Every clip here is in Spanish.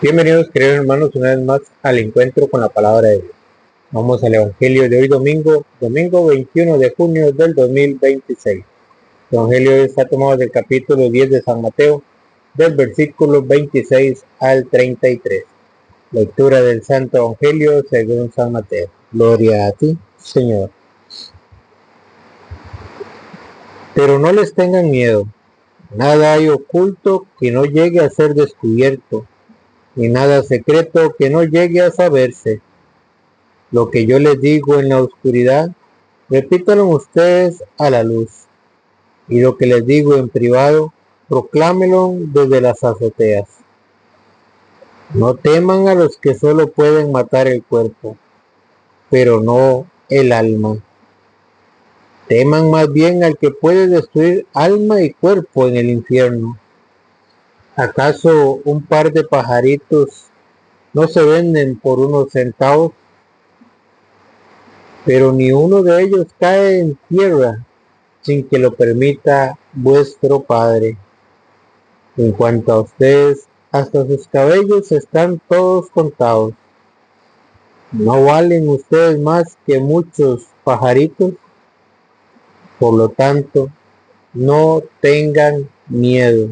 Bienvenidos, queridos hermanos, una vez más al encuentro con la palabra de Dios. Vamos al Evangelio de hoy domingo 21 de junio del 2026. El Evangelio está tomado del capítulo 10 de San Mateo, del versículo 26 al 33. Lectura del Santo Evangelio según San Mateo. Gloria a ti, Señor. Pero no les tengan miedo. Nada hay oculto que no llegue a ser descubierto, ni nada secreto que no llegue a saberse. Lo que yo les digo en la oscuridad, repítanlo ustedes a la luz. Y lo que les digo en privado, proclámelo desde las azoteas. No teman a los que solo pueden matar el cuerpo, pero no el alma. Teman más bien al que puede destruir alma y cuerpo en el infierno. ¿Acaso un par de pajaritos no se venden por unos centavos? Pero ni uno de ellos cae en tierra sin que lo permita vuestro Padre. En cuanto a ustedes, hasta sus cabellos están todos contados. ¿No valen ustedes más que muchos pajaritos? Por lo tanto, no tengan miedo.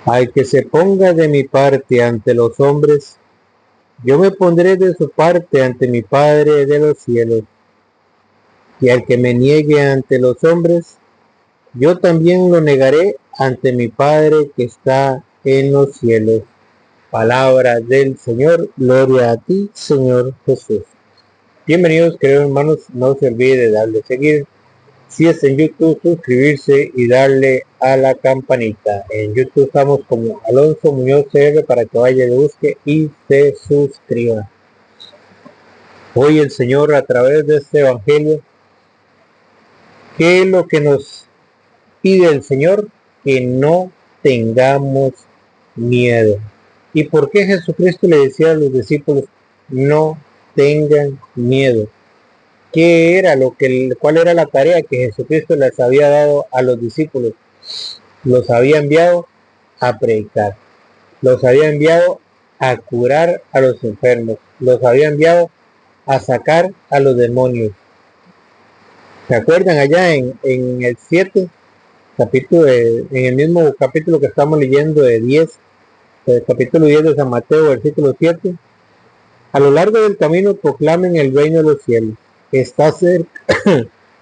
Al que se ponga de mi parte ante los hombres, yo me pondré de su parte ante mi Padre de los cielos. Y al que me niegue ante los hombres, yo también lo negaré ante mi Padre que está en los cielos. Palabra del Señor. Gloria a ti, Señor Jesús. Bienvenidos, queridos hermanos. No se olvide de darle seguir. Si es en YouTube, suscribirse y darle a la campanita. En YouTube estamos como Alonso Muñoz CR para que vaya, le busque y se suscriba. Hoy el Señor, a través de este Evangelio, ¿qué es lo que nos pide el Señor? Que no tengamos miedo. ¿Y por qué Jesucristo le decía a los discípulos, no tengan miedo? ¿Cuál era la tarea que Jesucristo les había dado a los discípulos? Los había enviado a predicar, los había enviado a curar a los enfermos, los había enviado a sacar a los demonios. ¿Se acuerdan allá en el 7? En el mismo capítulo que estamos leyendo de 10, el capítulo 10 de San Mateo, versículo 7, a lo largo del camino proclamen el reino de los cielos, está cerca.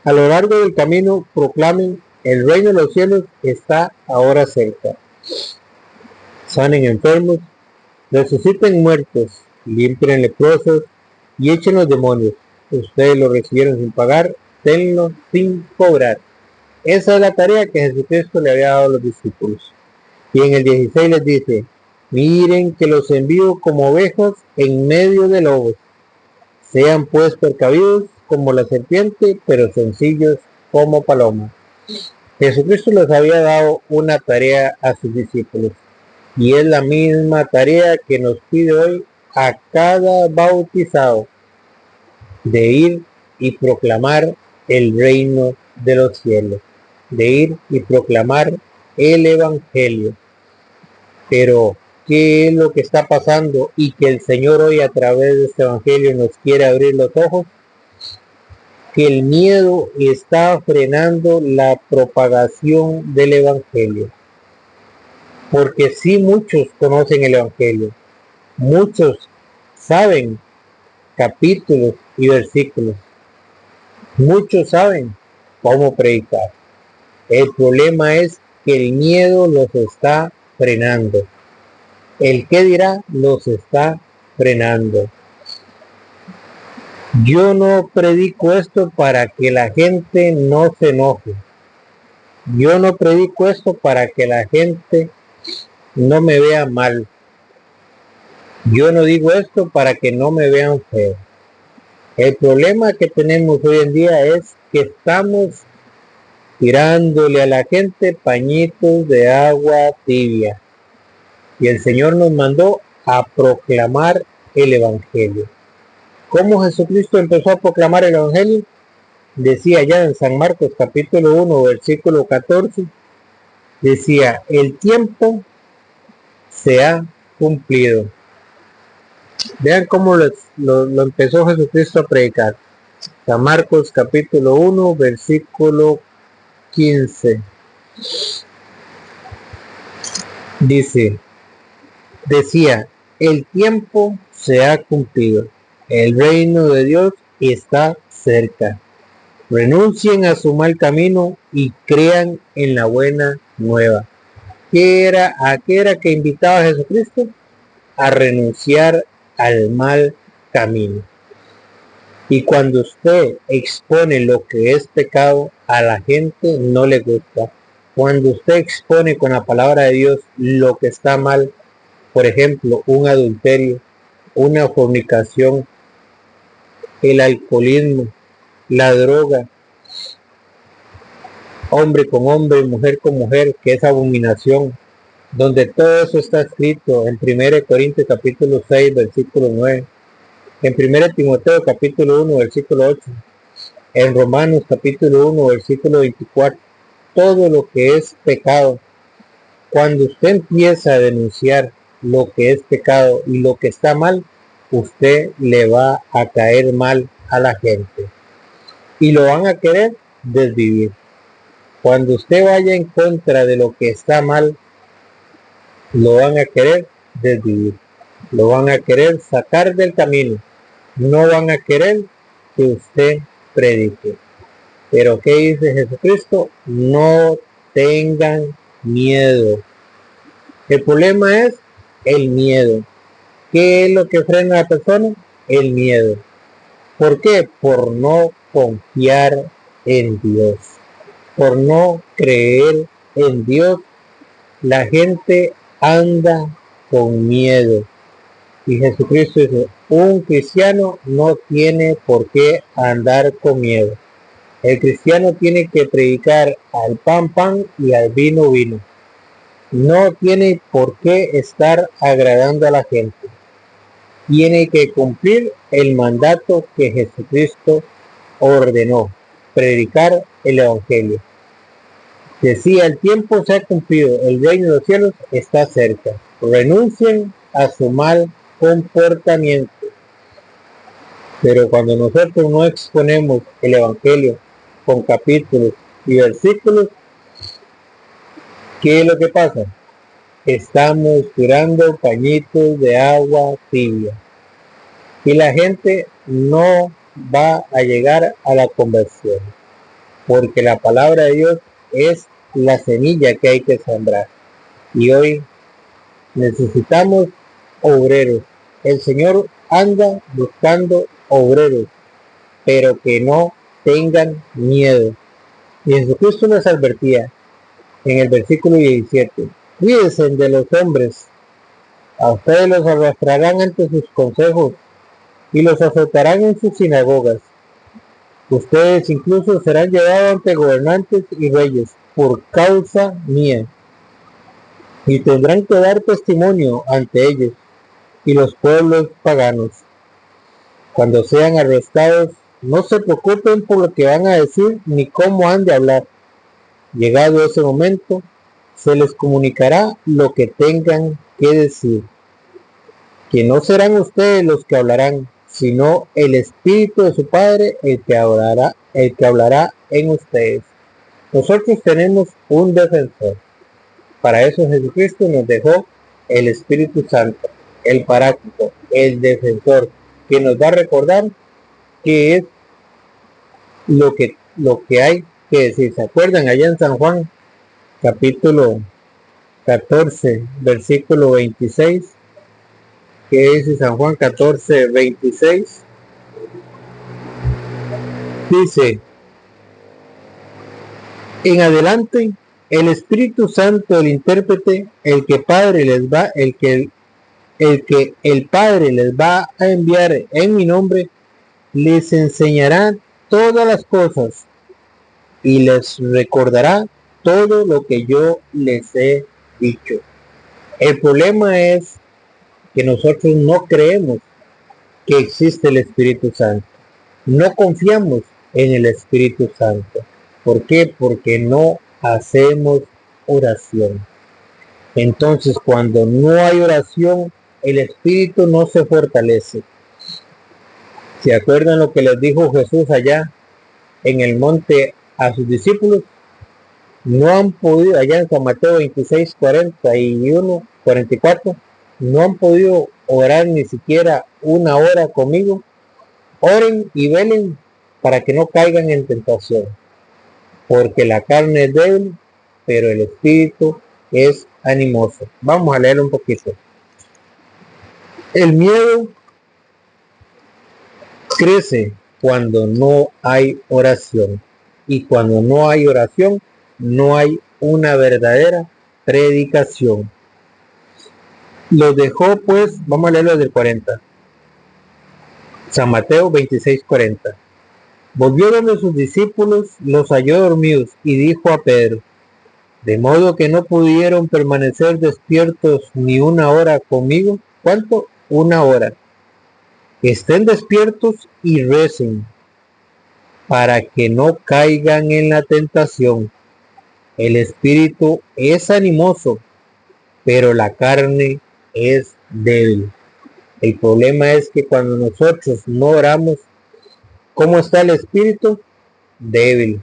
A lo largo del camino proclamen el reino de los cielos está ahora cerca. Sanen enfermos, resuciten muertos, limpien leprosos y echen los demonios. Ustedes lo recibieron sin pagar, denlo sin cobrar. Esa es la tarea que Jesucristo le había dado a los discípulos. Y en el 16 les dice, miren que los envío como ovejas en medio de lobos. Sean pues precavidos como la serpiente, pero sencillos como paloma. Jesucristo les había dado una tarea a sus discípulos. Y es la misma tarea que nos pide hoy a cada bautizado, de ir y proclamar el reino de los cielos, de ir y proclamar el Evangelio. Pero, ¿qué es lo que está pasando? Y que el Señor hoy a través de este Evangelio nos quiere abrir los ojos. Que el miedo está frenando la propagación del Evangelio. Porque sí, muchos conocen el Evangelio. Muchos saben capítulos y versículos. Muchos saben cómo predicar. El problema es que el miedo los está frenando. El qué dirá los está frenando. Yo no predico esto para que la gente no se enoje. Yo no predico esto para que la gente no me vea mal. Yo no digo esto para que no me vean feo. El problema que tenemos hoy en día es que estamos tirándole a la gente pañitos de agua tibia. Y el Señor nos mandó a proclamar el Evangelio. ¿Cómo Jesucristo empezó a proclamar el Evangelio? Decía ya en San Marcos capítulo 1 versículo 14, decía, el tiempo se ha cumplido. Vean cómo lo empezó Jesucristo a predicar. San Marcos capítulo 1, versículo 15. Decía, el tiempo se ha cumplido, el reino de Dios está cerca. Renuncien a su mal camino y crean en la buena nueva. ¿A qué era que invitaba a Jesucristo? A renunciar al mal camino. Y cuando usted expone lo que es pecado, a la gente no le gusta. Cuando usted expone con la palabra de Dios lo que está mal, por ejemplo, un adulterio, una fornicación, el alcoholismo, la droga, hombre con hombre, mujer con mujer, que es abominación, donde todo eso está escrito en 1 Corintios capítulo 6, versículo 9, en 1 Timoteo capítulo 1, versículo 8, en Romanos capítulo 1, versículo 24, todo lo que es pecado. Cuando usted empieza a denunciar lo que es pecado y lo que está mal, usted le va a caer mal a la gente y lo van a querer desvivir. Cuando usted vaya en contra de lo que está mal, lo van a querer desvivir, lo van a querer sacar del camino, no van a querer que usted predique. Pero ¿qué dice Jesucristo? No tengan miedo. El problema es el miedo. ¿Qué es lo que frena a la persona? El miedo. ¿Por qué? Por no confiar en Dios, por no creer en Dios. La gente anda con miedo. Y Jesucristo dice, un cristiano no tiene por qué andar con miedo. El cristiano tiene que predicar al pan pan y al vino vino. No tiene por qué estar agradando a la gente. Tiene que cumplir el mandato que Jesucristo ordenó, predicar el evangelio. Decía, el tiempo se ha cumplido, el reino de los cielos está cerca. Renuncien a su mal comportamiento. Pero cuando nosotros no exponemos el evangelio con capítulos y versículos, ¿qué es lo que pasa? Estamos tirando pañitos de agua tibia y la gente no va a llegar a la conversión, porque la palabra de Dios es la semilla que hay que sembrar. Y hoy necesitamos obreros. El Señor anda buscando obreros, pero que no tengan miedo. Y Jesucristo nos advertía en el versículo 17, cuídense de los hombres, a ustedes los arrastrarán ante sus consejos y los azotarán en sus sinagogas. Ustedes incluso serán llevados ante gobernantes y reyes por causa mía, y tendrán que dar testimonio ante ellos y los pueblos paganos. Cuando sean arrestados, no se preocupen por lo que van a decir ni cómo han de hablar. Llegado ese momento, se les comunicará lo que tengan que decir, que no serán ustedes los que hablarán, sino el Espíritu de su Padre el que hablará en ustedes. Nosotros tenemos un defensor. Para eso Jesucristo nos dejó el Espíritu Santo, el Paráclito, el defensor, que nos va a recordar qué es lo que hay que decir. ¿Se acuerdan allá en San Juan, capítulo 14, versículo 26? ¿Qué dice San Juan 14, 26? Dice, en adelante, el Espíritu Santo, el intérprete, el que el Padre les va a enviar en mi nombre, les enseñará todas las cosas y les recordará todo lo que yo les he dicho. El problema es que nosotros no creemos que existe el Espíritu Santo. No confiamos en el Espíritu Santo. ¿Por qué? Porque no hacemos oración. Entonces, cuando no hay oración, el espíritu no se fortalece. ¿Se acuerdan lo que les dijo Jesús allá en el monte a sus discípulos? No han podido, allá en San Mateo 26, 41, 44, no han podido orar ni siquiera una hora conmigo. Oren y velen para que no caigan en tentación, porque la carne es débil, pero el espíritu es animoso. Vamos a leer un poquito. El miedo crece cuando no hay oración, y cuando no hay oración no hay una verdadera predicación. Los dejó pues, vamos a leerlo desde el 40. San Mateo 26, 40. Volvió donde sus discípulos, los halló dormidos y dijo a Pedro: de modo que no pudieron permanecer despiertos ni una hora conmigo. ¿Cuánto? Una hora. Estén despiertos y recen para que no caigan en la tentación. El espíritu es animoso, pero la carne es débil. El problema es que cuando nosotros no oramos, ¿cómo está el espíritu? Débil.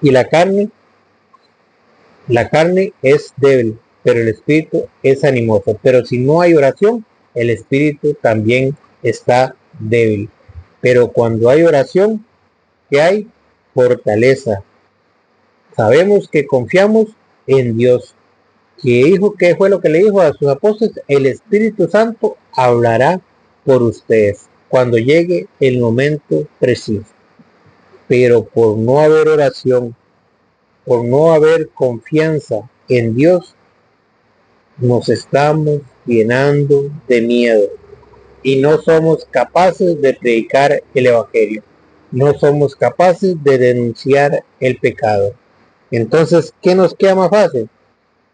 Y la carne es débil, pero el espíritu es animoso. Pero si no hay oración, el espíritu también está débil. Pero cuando hay oración, ¿qué hay? Fortaleza. Sabemos que confiamos en Dios. ¿Qué fue lo que le dijo a sus apóstoles? El Espíritu Santo hablará por ustedes cuando llegue el momento preciso. Pero por no haber oración, por no haber confianza en Dios, nos estamos llenando de miedo y no somos capaces de predicar el Evangelio. No somos capaces de denunciar el pecado. Entonces, ¿qué nos queda más fácil?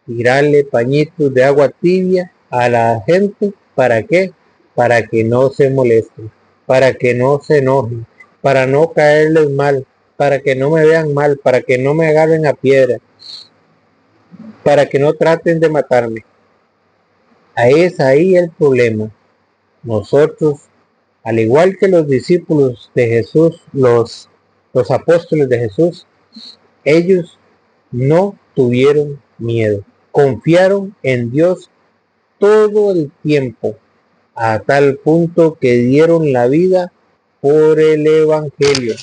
Tirarle pañitos de agua tibia a la gente. ¿Para qué? Para que no se molesten, para que no se enojen, para no caerles mal, para que no me vean mal, para que no me agarren a piedra, para que no traten de matarme. Ahí es el problema. Nosotros, al igual que los discípulos de Jesús, los apóstoles de Jesús, ellos no tuvieron miedo. Confiaron en Dios todo el tiempo, a tal punto que dieron la vida por el Evangelio.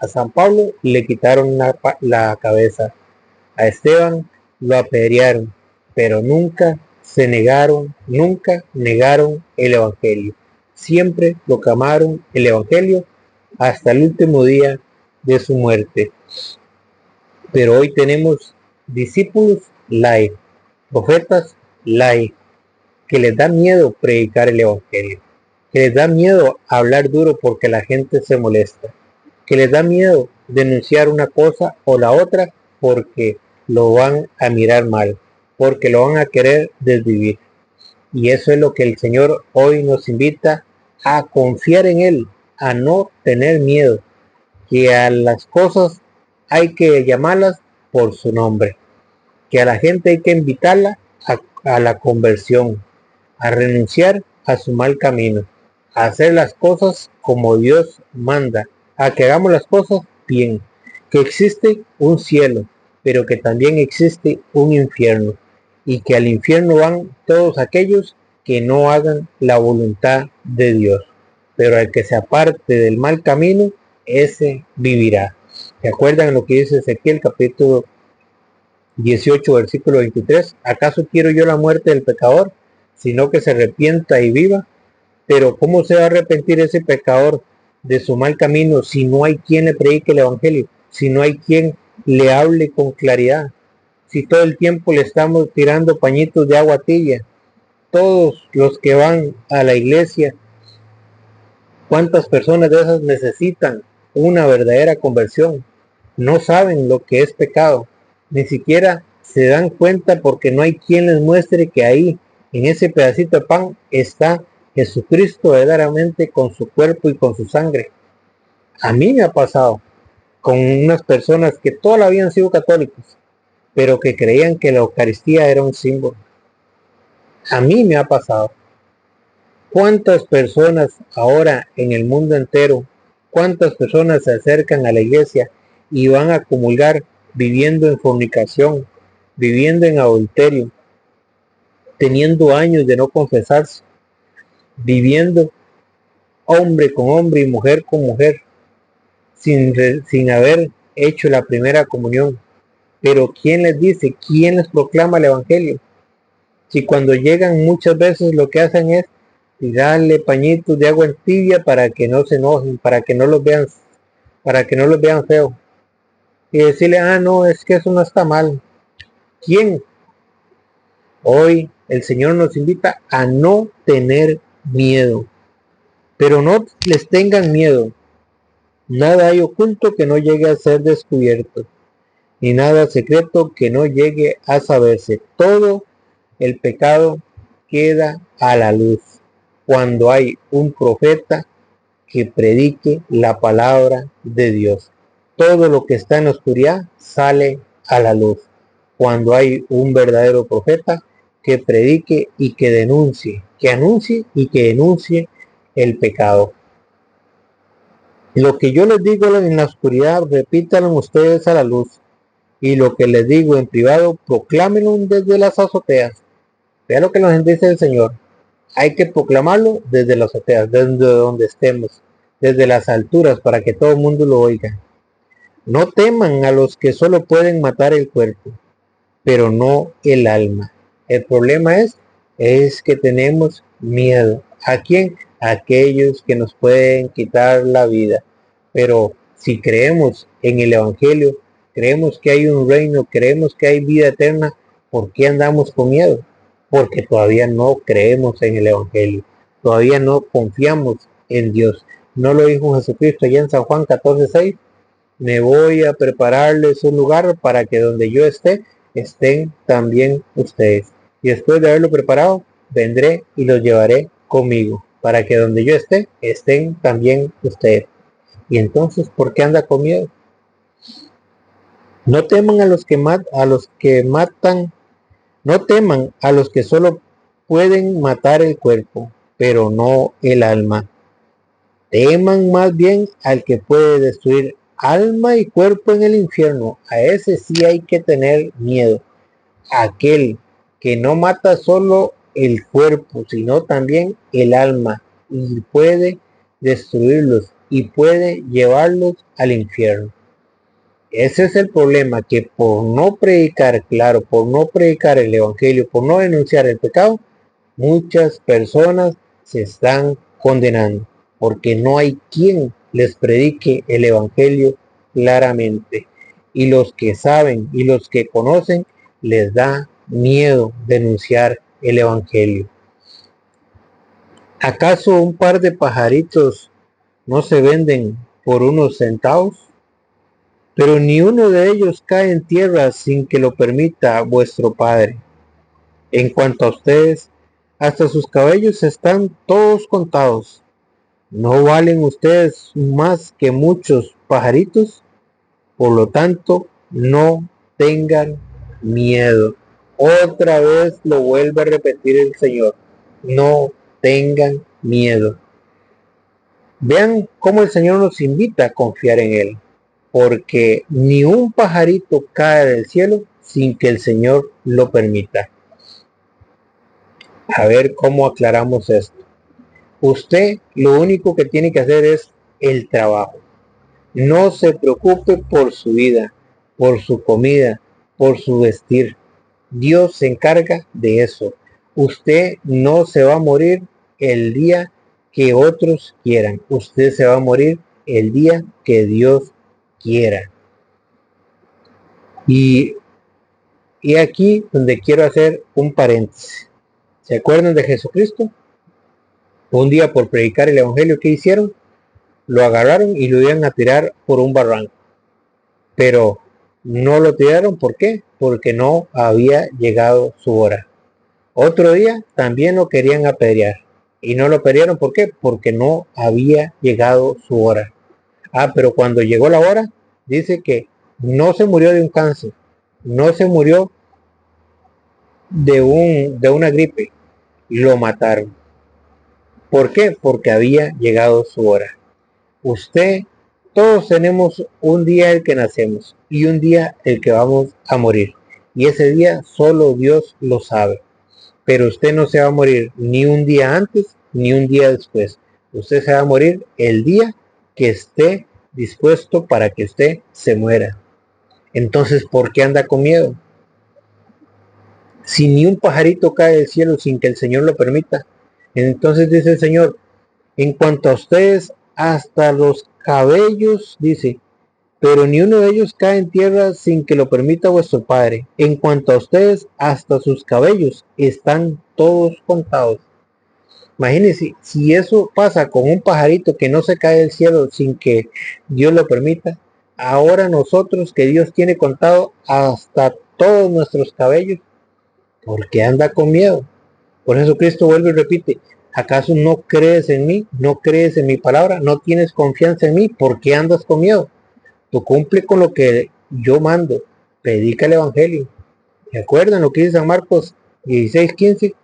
A San Pablo le quitaron la cabeza, a Esteban lo apedrearon, pero nunca negaron el Evangelio. Siempre proclamaron el Evangelio hasta el último día de su muerte. Pero hoy tenemos discípulos light, profetas light, que les da miedo predicar el Evangelio, que les da miedo hablar duro porque la gente se molesta, que les da miedo denunciar una cosa o la otra porque lo van a mirar mal, porque lo van a querer desvivir. Y eso es lo que el Señor hoy nos invita, a confiar en Él, a no tener miedo, que a las cosas hay que llamarlas por su nombre, que a la gente hay que invitarla a la conversión, a renunciar a su mal camino, a hacer las cosas como Dios manda, a que hagamos las cosas bien, que existe un cielo, pero que también existe un infierno, y que al infierno van todos aquellos que no hagan la voluntad de Dios, pero al que se aparte del mal camino, ese vivirá. ¿Se acuerdan lo que dice Ezequiel capítulo 18, versículo 23? ¿Acaso quiero yo la muerte del pecador, sino que se arrepienta y viva? Pero ¿cómo se va a arrepentir ese pecador de su mal camino si no hay quien le predique el Evangelio? Si no hay quien le hable con claridad, si todo el tiempo le estamos tirando pañitos de agua tibia. Todos los que van a la iglesia, ¿cuántas personas de esas necesitan una verdadera conversión? No saben lo que es pecado, ni siquiera se dan cuenta porque no hay quien les muestre que ahí, en ese pedacito de pan, está Jesucristo verdaderamente con su cuerpo y con su sangre. A mí me ha pasado con unas personas que toda la vida han sido católicos, pero que creían que la Eucaristía era un símbolo. A mí me ha pasado. ¿Cuántas personas ahora en el mundo entero, cuántas personas se acercan a la iglesia y van a comulgar viviendo en fornicación, viviendo en adulterio, teniendo años de no confesarse, viviendo hombre con hombre y mujer con mujer, sin haber hecho la primera comunión? Pero ¿quién les dice? ¿Quién les proclama el evangelio? Si cuando llegan muchas veces lo que hacen es tirarle pañitos de agua en tibia para que no se enojen, para que no los vean feo. Y decirle, no, es que eso no está mal. ¿Quién? Hoy el Señor nos invita a no tener miedo. Pero no les tengan miedo. Nada hay oculto que no llegue a ser descubierto, ni nada secreto que no llegue a saberse. Todo el pecado queda a la luz cuando hay un profeta que predique la palabra de Dios. Todo lo que está en la oscuridad sale a la luz cuando hay un verdadero profeta que predique y que denuncie, que anuncie y que denuncie el pecado. Lo que yo les digo en la oscuridad, repítanlo ustedes a la luz, y lo que les digo en privado, proclámenlo desde las azoteas. Vea lo que nos dice el Señor. Hay que proclamarlo desde las azoteas, desde donde estemos, desde las alturas, para que todo el mundo lo oiga. No teman a los que solo pueden matar el cuerpo, pero no el alma. El problema es que tenemos miedo. ¿A quién? A aquellos que nos pueden quitar la vida. Pero si creemos en el Evangelio, creemos que hay un reino, creemos que hay vida eterna, ¿por qué andamos con miedo? Porque todavía no creemos en el Evangelio, todavía no confiamos en Dios. ¿No lo dijo Jesucristo allá en San Juan 14:6? Me voy a prepararles un lugar para que donde yo esté, estén también ustedes. Y después de haberlo preparado, vendré y los llevaré conmigo, para que donde yo esté, estén también ustedes. Y entonces, ¿por qué anda con miedo? No teman a los que matan, no teman a los que solo pueden matar el cuerpo, pero no el alma. Teman más bien al que puede destruir alma y cuerpo en el infierno. A ese sí hay que tener miedo. Aquel que no mata solo el cuerpo, sino también el alma, y puede destruirlos y puede llevarlos al infierno. Ese es el problema, que por no predicar claro, por no predicar el evangelio, por no denunciar el pecado, muchas personas se están condenando, porque no hay quien les predique el evangelio claramente. Y los que saben y los que conocen, les da miedo denunciar el evangelio. ¿Acaso un par de pajaritos no se venden por unos centavos? Pero ni uno de ellos cae en tierra sin que lo permita vuestro Padre. En cuanto a ustedes, hasta sus cabellos están todos contados. ¿No valen ustedes más que muchos pajaritos? Por lo tanto, no tengan miedo. Otra vez lo vuelve a repetir el Señor. No tengan miedo. Vean cómo el Señor nos invita a confiar en Él, porque ni un pajarito cae del cielo sin que el Señor lo permita. A ver cómo aclaramos esto. Usted lo único que tiene que hacer es el trabajo. No se preocupe por su vida, por su comida, por su vestir. Dios se encarga de eso. Usted no se va a morir el día que otros quieran. Usted se va a morir el día que Dios quiera. Y aquí donde quiero hacer un paréntesis. ¿Se acuerdan de Jesucristo? Un día, por predicar el evangelio, ¿qué hicieron? Lo agarraron y lo iban a tirar por un barranco. Pero no lo tiraron, ¿por qué? Porque no había llegado su hora. Otro día también lo querían apedrear. Y no lo apedrearon, ¿por qué? Porque no había llegado su hora. Pero cuando llegó la hora, dice que no se murió de un cáncer, No se murió de una gripe, lo mataron. ¿Por qué? Porque había llegado su hora. Usted, todos tenemos un día el que nacemos y un día el que vamos a morir. Y ese día solo Dios lo sabe. Pero usted no se va a morir ni un día antes ni un día después. Usted se va a morir el día que esté dispuesto para que usted se muera. Entonces, ¿por qué anda con miedo? Si ni un pajarito cae del cielo sin que el Señor lo permita. Entonces dice el Señor, en cuanto a ustedes, hasta los cabellos, dice, pero ni uno de ellos cae en tierra sin que lo permita vuestro Padre. En cuanto a ustedes, hasta sus cabellos están todos contados. Imagínense, si eso pasa con un pajarito que no se cae del cielo sin que Dios lo permita, ahora nosotros que Dios tiene contado hasta todos nuestros cabellos, ¿por qué anda con miedo? Por eso Cristo vuelve y repite, ¿acaso no crees en mí? ¿No crees en mi palabra? ¿No tienes confianza en mí? ¿Por qué andas con miedo? Tú cumple con lo que yo mando, predica el evangelio. ¿Se acuerdan lo que dice San Marcos 16:15?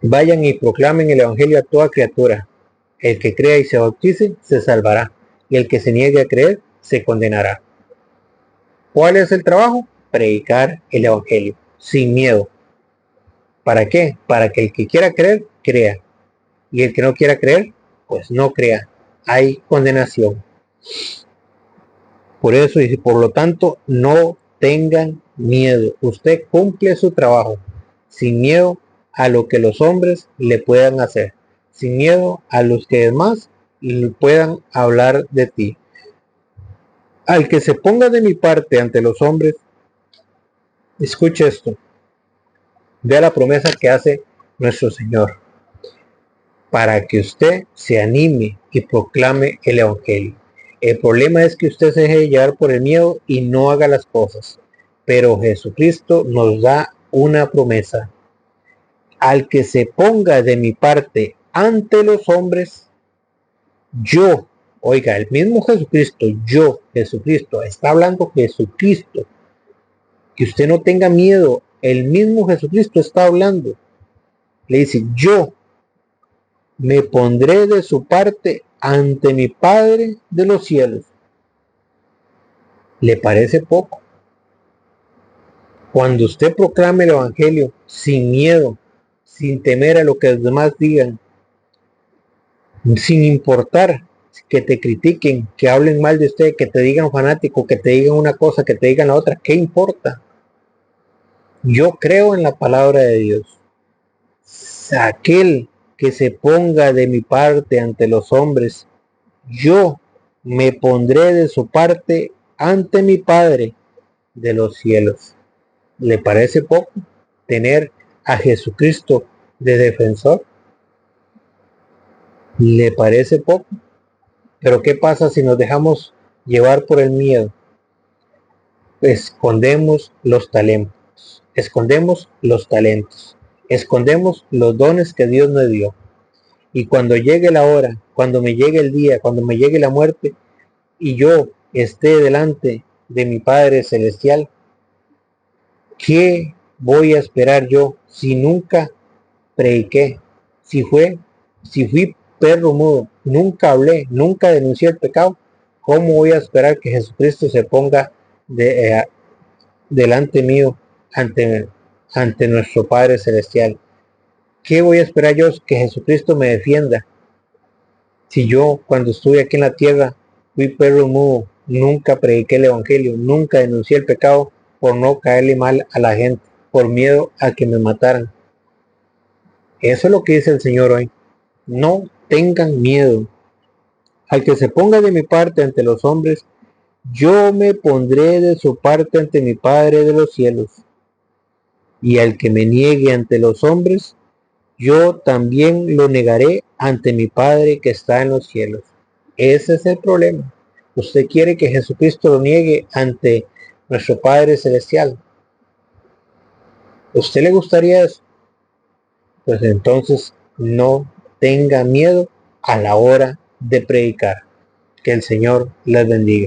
Vayan y proclamen el evangelio a toda criatura. El que crea y se bautice se salvará, y el que se niegue a creer se condenará. ¿Cuál es el trabajo? Predicar el evangelio, sin miedo. ¿Para qué? Para que el que quiera creer, crea. Y el que no quiera creer, pues no crea. Hay condenación. Por eso y por lo tanto, no tengan miedo. Usted cumple su trabajo sin miedo a lo que los hombres le puedan hacer, sin miedo a los que demás le puedan hablar de ti. Al que se ponga de mi parte ante los hombres, escuche esto, vea la promesa que hace nuestro Señor, para que usted se anime y proclame el evangelio. El problema es que usted se deje llevar por el miedo y no haga las cosas. Pero Jesucristo nos da una promesa. Al que se ponga de mi parte ante los hombres, yo, oiga, el mismo Jesucristo, yo, Jesucristo, está hablando Jesucristo. Que usted no tenga miedo, el mismo Jesucristo está hablando. Le dice, yo me pondré de su parte ante mi Padre de los cielos. ¿Le parece poco? Cuando usted proclame el evangelio sin miedo, sin temer a lo que los demás digan, sin importar que te critiquen, que hablen mal de usted, que te digan fanático, que te digan una cosa, que te digan la otra, ¿qué importa? Yo creo en la palabra de Dios. Aquel que se ponga de mi parte ante los hombres, yo me pondré de su parte ante mi Padre de los cielos. ¿Le parece poco tener a Jesucristo de defensor? ¿Le parece poco? Pero ¿qué pasa si nos dejamos llevar por el miedo? Escondemos los talentos, escondemos los dones que Dios nos dio. Y cuando llegue la hora, cuando me llegue el día, cuando me llegue la muerte, y yo esté delante de mi Padre Celestial, ¿qué voy a esperar yo si nunca prediqué? Si fui perro mudo, nunca hablé, nunca denuncié el pecado, ¿cómo voy a esperar que Jesucristo se ponga delante mío ante nuestro Padre Celestial? ¿Qué voy a esperar yo que Jesucristo me defienda? Si yo cuando estuve aquí en la tierra fui perro mudo, nunca prediqué el evangelio, nunca denuncié el pecado por no caerle mal a la gente, por miedo a que me mataran. Eso es lo que dice el Señor hoy. No tengan miedo. Al que se ponga de mi parte ante los hombres, yo me pondré de su parte ante mi Padre de los cielos. Y al que me niegue ante los hombres, yo también lo negaré ante mi Padre que está en los cielos. Ese es el problema. Usted quiere que Jesucristo lo niegue ante nuestro Padre Celestial. ¿A usted le gustaría eso? Pues entonces no tenga miedo a la hora de predicar. Que el Señor les bendiga.